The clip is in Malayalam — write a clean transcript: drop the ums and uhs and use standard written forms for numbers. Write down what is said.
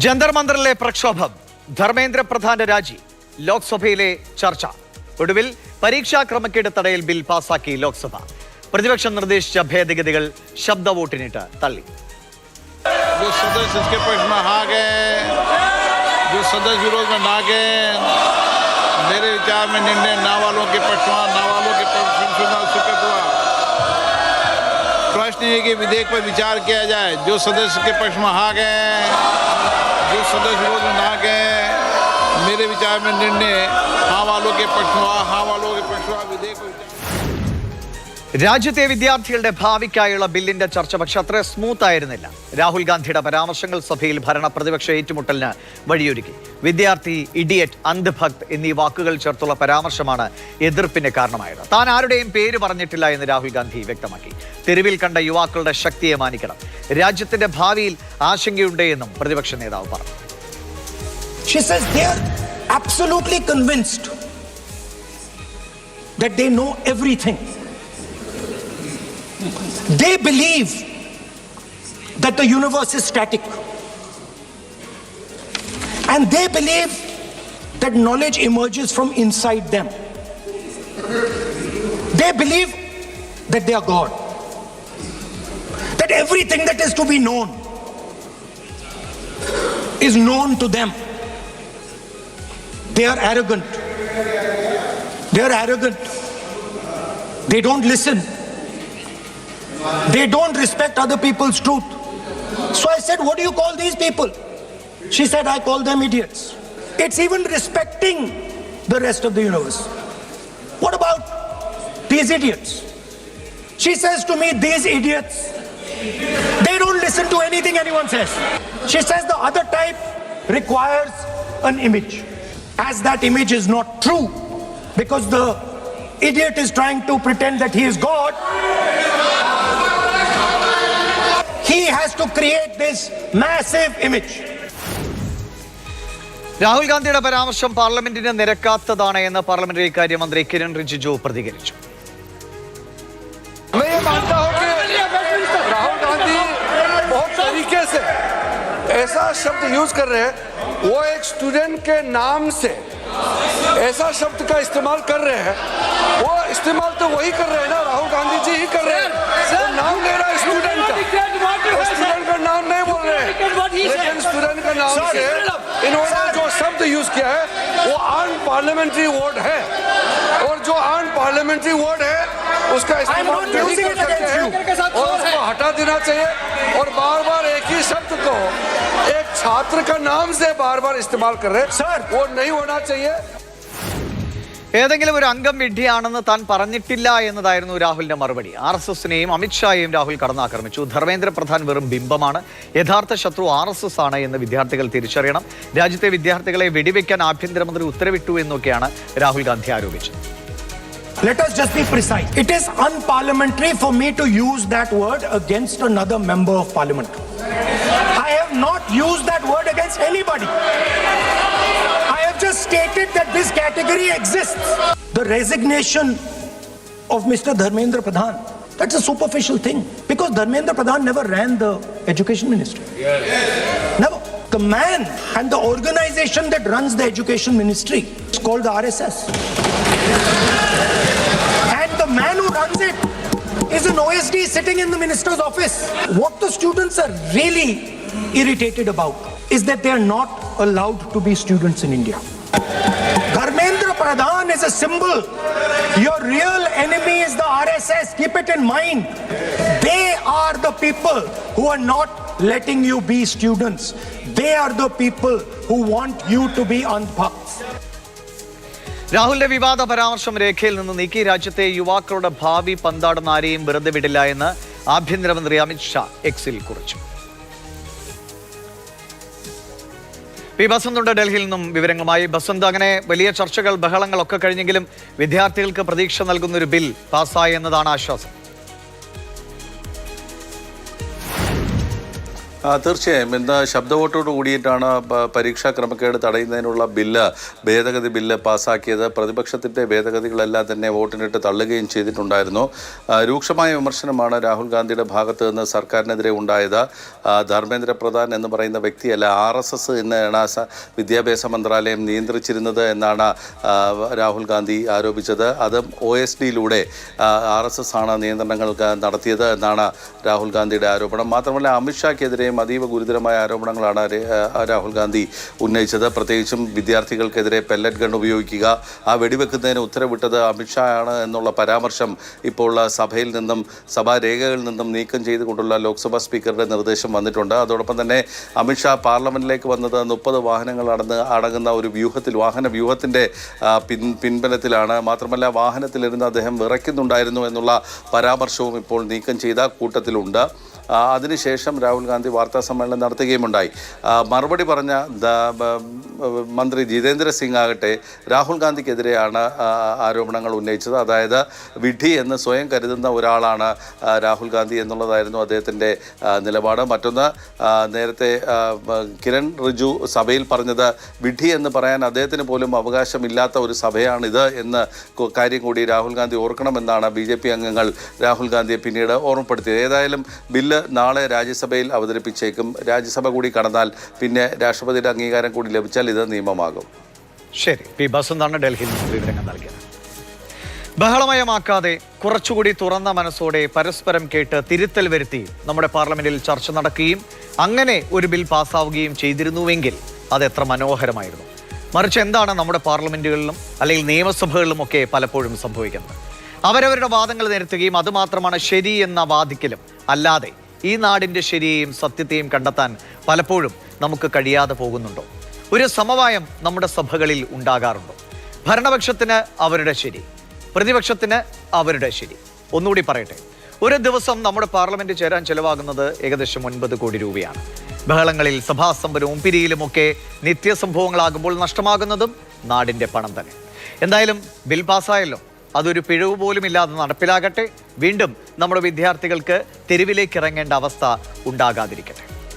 ജന്തർ മന്ദറിലെ പ്രക്ഷോഭം, ധർമ്മേന്ദ്ര പ്രധാന്റെ രാജി, ലോക്സഭയിലെ ചർച്ച. ഒടുവിൽ പരീക്ഷാ ക്രമക്കേട് തടയൽ ബിൽ പാസാക്കി ലോക്സഭ. പ്രതിപക്ഷം നിർദ്ദേശിച്ച ഭേദഗതികൾ ശബ്ദ വോട്ടിനിട്ട് തള്ളി. मेरे विचार में निर्णय ना वालों के पक्ष प्रश्न है कि विधेयक पर विचार किया जाए. जो सदस्य के पक्ष में हाँ गए, जो सदस्य विरोध में ना गए, मेरे विचार में निर्णय हाँ वालों के पक्ष में हाँ वालों के पक्ष में विधेयक पर. രാജ്യത്തെ വിദ്യാർത്ഥികളുടെ ഭാവിക്കായുള്ള ബില്ലിന്റെ ചർച്ച പക്ഷെ അത്ര സ്മൂത്ത് ആയിരുന്നില്ല. രാഹുൽ ഗാന്ധിയുടെ പരാമർശങ്ങൾ സഭയിൽ ഭരണ പ്രതിപക്ഷ ഏറ്റുമുട്ടലിന് വഴിയൊരുക്കി. വിദ്യാർത്ഥി, ഇഡിയറ്റ്, അന്ധഭക്ത് എന്നീ വാക്കുകൾ ചേർത്തുള്ള പരാമർശമാണ് എതിർപ്പിന് കാരണമായത്. താൻ ആരുടെയും പേര് പറഞ്ഞിട്ടില്ല എന്ന് രാഹുൽ ഗാന്ധി വ്യക്തമാക്കി. തെരുവിൽ കണ്ട യുവാക്കളുടെ ശക്തിയെ മാനിക്കണം, രാജ്യത്തിന്റെ ഭാവിയിൽ ആശങ്കയുണ്ട് എന്നും പ്രതിപക്ഷ നേതാവ് പറഞ്ഞു. She says they are absolutely convinced that they know everything. They believe that the universe is static. And they believe that knowledge emerges from inside them. They believe that they are God. That everything that is to be known is known to them. They are arrogant. They are arrogant. They don't listen. They don't respect other people's truth. So I said, what do you call these people? She said, I call them idiots. It's even respecting the rest of the universe. What about these idiots? She says to me, these idiots, they don't listen to anything anyone says. She says the other type requires an image. As that image is not true, because the idiot is trying to pretend that he is God, he has to create this massive image. Rahul ഗാന്ധിയുടെ പരാമർശം പാർലമെന്റിന് നിരക്കാത്തതാണ് എന്ന് പാർലമെന്ററി കാര്യമന്ത്രി കിരൺ റിജിജു പ്രതികരിച്ചു. मैं ये मानता हूं कि राहुल गांधी बहुत तरीके से ऐसा शब्द यूज कर रहे हैं, वो एक स्टूडेंट के नाम से ऐसा शब्द का इस्तेमाल कर रहे हैं. वो इस्तेमाल तो वही कर रहे हैं ना, राहुल गांधी जी ही कर रहे हैं. वो नाम ले रहा है स्टूडेंट का, स्टूडेंट का नाम नहीं बोल रहे हैं, लेकिन स्टूडेंट का नाम से इन्होंने जो शब्द यूज किया है वो अनपार्लियामेंट्री वर्ड है, और जो अनपार्लियामेंट्री वर्ड है उसका इस्तेमाल नहीं कर सकते हैं, और उसको हटा देना चाहिए. और बार बार एक ही शब्द को एक छात्र का नाम से बार बार इस्तेमाल कर रहे हैं, वो नहीं होना चाहिए. ഏതെങ്കിലും ഒരു അംഗം വിഡ്ഢിയാണെന്ന് താൻ പറഞ്ഞിട്ടില്ല എന്നതായിരുന്നു രാഹുലിന്റെ മറുപടി. RSSനെയും അമിത്ഷായെയും രാഹുൽ കടന്നാക്രമിച്ചു. ധർമ്മേന്ദ്ര പ്രധാൻ വെറും ബിംബമാണ്, യഥാർത്ഥ ശത്രു RSS ആണ് എന്ന് വിദ്യാർത്ഥികൾ തിരിച്ചറിയണം. രാജ്യത്തെ വിദ്യാർത്ഥികളെ വെടിവെക്കാൻ ആഭ്യന്തരമന്ത്രി ഉത്തരവിട്ടു എന്നൊക്കെയാണ് Rahul Gandhi ആരോപിച്ചത്. Let us just be precise. It is unparliamentary for me to use that word against another member of parliament. I have not used that word against anybody. I have just stated that this category exists. The resignation of Mr. Dharmendra Pradhan, that's a superficial thing, because Dharmendra Pradhan never ran the education ministry. Never. The man and the organization that runs the education ministry is called the RSS. And the man who runs it is an OSD sitting in the minister's office. What the students are really irritated about is that they are not allowed to be students in India. Dharmendra Pradhan is a symbol. Your real enemy is the RSS. Keep it in mind. They are the people who are not letting you be students. They are the people who want you to be andhbhakts. രാഹുലിന്റെ വിവാദ പരാമർശം രേഖയിൽ നിന്ന് നീക്കി. രാജ്യത്തെ യുവാക്കളുടെ ഭാവി പന്താടുന്ന ആരെയും വെറുതെ വിടില്ല എന്ന് ആഭ്യന്തരമന്ത്രി അമിത്ഷാ എക്സിൽ കുറിച്ചു. പി ബസന്തുണ്ട് ഡൽഹിയിൽ നിന്നും വിവരങ്ങളുമായി. ബസന്ത്, അങ്ങനെ വലിയ ചർച്ചകൾ, ബഹളങ്ങളൊക്കെ കഴിഞ്ഞെങ്കിലും വിദ്യാർത്ഥികൾക്ക് പ്രതീക്ഷ നൽകുന്ന ഒരു ബിൽ പാസ്സായി എന്നതാണ് ആശ്വാസം. തീർച്ചയായും ഇന്ന് ശബ്ദ വോട്ടോട് കൂടിയിട്ടാണ് പരീക്ഷാ ക്രമക്കേട് തടയുന്നതിനുള്ള ഭേദഗതി ബില്ല് പാസ്സാക്കിയത്. പ്രതിപക്ഷത്തിൻ്റെ ഭേദഗതികളെല്ലാം തന്നെ വോട്ടിനിട്ട് തള്ളുകയും ചെയ്തിട്ടുണ്ടായിരുന്നു. രൂക്ഷമായ വിമർശനമാണ് രാഹുൽ ഗാന്ധിയുടെ ഭാഗത്ത് നിന്ന് സർക്കാരിനെതിരെ ഉണ്ടായത്. ധർമ്മേന്ദ്ര പ്രധാൻ എന്ന് പറയുന്ന വ്യക്തിയല്ല, RSS എന്നാണ് വിദ്യാഭ്യാസ മന്ത്രാലയം നിയന്ത്രിച്ചിരുന്നത് എന്നാണ് രാഹുൽ ഗാന്ധി ആരോപിച്ചത്. അതും OSDയിലൂടെ RSS ആണ് നിയന്ത്രണങ്ങൾ നടത്തിയത് എന്നാണ് രാഹുൽ ഗാന്ധിയുടെ ആരോപണം. മാത്രമല്ല അമിത്ഷാക്കെതിരെയും അതീവ ഗുരുതരമായ ആരോപണങ്ങളാണ് രാഹുൽ ഗാന്ധി ഉന്നയിച്ചത്. പ്രത്യേകിച്ചും വിദ്യാർത്ഥികൾക്കെതിരെ പെല്ലറ്റ് ഗൺ ഉപയോഗിക്കുക, ആ വെടിവെക്കുന്നതിന് ഉത്തരവിട്ടത് അമിത്ഷാ ആണ് എന്നുള്ള പരാമർശം ഇപ്പോൾ സഭയിൽ നിന്നും സഭാരേഖകളിൽ നിന്നും നീക്കം ചെയ്തുകൊണ്ടുള്ള ലോക്സഭാ സ്പീക്കറുടെ നിർദ്ദേശം വന്നിട്ടുണ്ട്. അതോടൊപ്പം തന്നെ അമിത്ഷാ പാർലമെന്റിലേക്ക് വന്നത് 30 വാഹനങ്ങൾ അടങ്ങുന്ന ഒരു വാഹന വ്യൂഹത്തിൻ്റെ പിൻബലത്തിലാണ്. മാത്രമല്ല വാഹനത്തിലിരുന്ന് അദ്ദേഹം വിറയ്ക്കുന്നുണ്ടായിരുന്നു എന്നുള്ള പരാമർശവും ഇപ്പോൾ നീക്കം ചെയ്ത കൂട്ടത്തിലുണ്ട്. അതിനുശേഷം രാഹുൽ ഗാന്ധി വാർത്താ സമ്മേളനം നടത്തുകയുമുണ്ടായി. മറുപടി പറഞ്ഞ മന്ത്രി ജിതേന്ദ്ര സിംഗ് ആകട്ടെ രാഹുൽ ഗാന്ധിക്കെതിരെയാണ് ആരോപണങ്ങൾ ഉന്നയിച്ചത്. അതായത് വിഡ്ഢി എന്ന് സ്വയം കരുതുന്ന ഒരാളാണ് രാഹുൽ ഗാന്ധി എന്നുള്ളതായിരുന്നു അദ്ദേഹത്തിൻ്റെ നിലപാട്. മറ്റൊന്ന്, നേരത്തെ കിരൺ റിജു സഭയിൽ പറഞ്ഞത് വിഡ്ഢി എന്ന് പറയാൻ അദ്ദേഹത്തിന് പോലും അവകാശമില്ലാത്ത ഒരു സഭയാണിത് എന്ന കാര്യം കൂടി രാഹുൽ ഗാന്ധി ഓർക്കണമെന്നാണ് BJP അംഗങ്ങൾ രാഹുൽ ഗാന്ധിയെ പിന്നീട് ഓർമ്മപ്പെടുത്തിയത്. ഏതായാലും ബില്ല് നാളെ രാജ്യസഭയിൽ അവതരിപ്പിച്ചേക്കും. രാജ്യസഭ കൂടി കടന്നാൽ പിന്നെ രാഷ്ട്രപതിയുടെ അംഗീകാരം കൂടി ലഭിച്ചാൽ ഇത് നിയമമാകും. ശരി, പി ബസന്താണ് ഡൽഹിയിൽ നിന്ന് വിവരങ്ങൾ നൽകിയത്. ബഹളമയമാക്കാതെ കുറച്ചുകൂടി തുറന്ന മനസ്സോടെ പരസ്പരം കേട്ട് തിരുത്തൽ വരുത്തി നമ്മുടെ പാർലമെന്റിൽ ചർച്ച നടക്കുകയും അങ്ങനെ ഒരു ബിൽ പാസ്സാവുകയും ചെയ്തിരുന്നുവെങ്കിൽ അത് എത്ര മനോഹരമായിരുന്നു. മറിച്ച് എന്താണ് നമ്മുടെ പാർലമെന്റുകളിലും അല്ലെങ്കിൽ നിയമസഭകളിലും ഒക്കെ പലപ്പോഴും സംഭവിക്കുന്നത്? അവരവരുടെ വാദങ്ങൾ നിരത്തുകയും അതുമാത്രമാണ് ശരി എന്ന വാദിക്കലും അല്ലാതെ ഈ നാടിൻ്റെ ശരിയെയും സത്യത്തെയും കണ്ടെത്താൻ പലപ്പോഴും നമുക്ക് കഴിയാതെ പോകുന്നുണ്ടോ? ഒരു സമവായം നമ്മുടെ സഭകളിൽ ഉണ്ടാകാറുണ്ടോ? ഭരണപക്ഷത്തിന് അവരുടെ ശരി, പ്രതിപക്ഷത്തിന് അവരുടെ ശരി. ഒന്നുകൂടി പറയട്ടെ, ഒരു ദിവസം നമ്മുടെ പാർലമെന്റ് ചേരാൻ ചെലവാകുന്നത് ഏകദേശം 9 കോടി രൂപയാണ്. ബഹളങ്ങളിൽ സഭാസമ്പരവും പിരിയിലുമൊക്കെ നിത്യസംഭവങ്ങളാകുമ്പോൾ നഷ്ടമാകുന്നതും നാടിൻ്റെ പണം തന്നെ. എന്തായാലും ബിൽ പാസ്സായല്ലോ, അതൊരു പിഴവ് പോലും ഇല്ലാതെ നടപ്പിലാകട്ടെ. വീണ്ടും നമ്മുടെ വിദ്യാർത്ഥികൾക്ക് തെരുവിലേക്ക് ഇറങ്ങേണ്ട അവസ്ഥ ഉണ്ടാകാതിരിക്കട്ടെ.